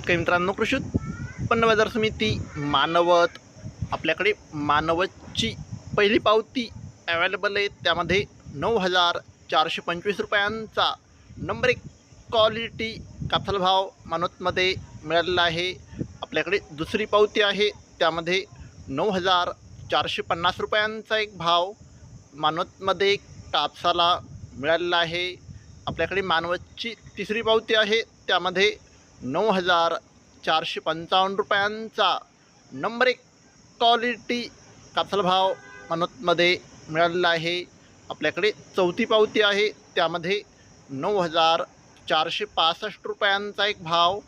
शेतकरी मित्रांनो, कृषी उत्पन्न बाजार समिती मानवत आपल्याकडे मानवतची पहिली पावती अवेलेबल आहे। त्यामध्ये 9,425 रुपयांचा नंबर 1 क्वालिटी कापसाला भाव मानवतमध्ये मिळालेला आहे। आपल्याकडे दुसरी पावती आहे, त्यामध्ये 9,450 रुपयांचा एक भाव मानवतमध्ये कापसाला मिळालेला आहे। आपल्याकडे मानवतची तिसरी पावती आहे, त्यामध्ये 9,455 रुपयांचा नंबर 1 क्वालिटी कापसाला भाव मानवतमध्ये मिळालेला आहे। आपल्याकडे चौथी पावती आहे, त्यामध्ये 9,465 रुपयांचा एक भाव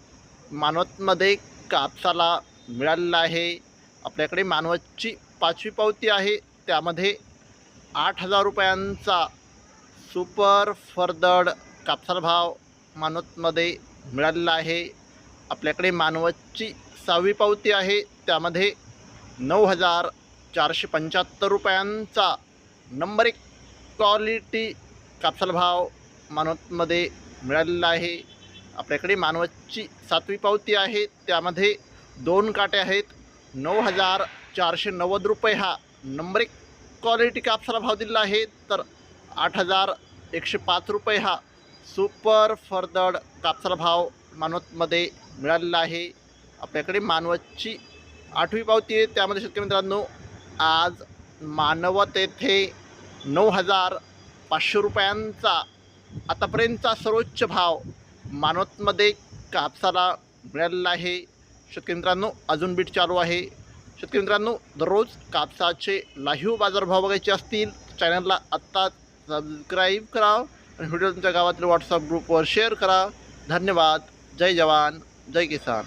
मानवतमध्ये कापसाला मिळालेला आहे। आपल्याकडे मानवतची पाचवी पावती आहे, त्यामध्ये 8,000 रुपयांचा सुपर फरदड कापसाला भाव मानवतमध्ये मिळालेला आहे। आपल्याकडे मानवतची सहावी पावती आहे, त्यामध्ये 9,475 रुपयांचा नंबर 1 क्वालिटी कापसाला भाव मानवतमध्ये मिळालेला आहे। आपल्याकडे मानवतची सातवी पावती आहे, त्यामध्ये 2 काटे आहेत। 9,490 रुपये हा नंबर 1 क्वालिटी कापसाला भाव दिलेला आहे, तर 8,105 रुपये हा सुपर फरदड कापसाला भाव मानवतमध्ये मिळालेला आहे। आपल्याकडे मानवतची आठवी पावती आहे, त्यामध्ये शेतकरी मित्रांनो आज मानवत येथे 9,500 रुपयांचा आतापर्यंतचा सर्वोच्च भाव मानवतमध्ये कापसाला मिळालेला आहे। शेतकरी मित्रांनो अजून बीट चालू आहे। शेतकरी मित्रांनो दररोज कापसाचे लाईव्ह बाजारभाव बघायचे असतील चॅनलला आत्ताच सबस्क्राईब करा आणि व्हिडिओ तुमच्या गावातील व्हॉट्सअप ग्रुपवर शेअर करा। धन्यवाद। जय जवान जय किसान।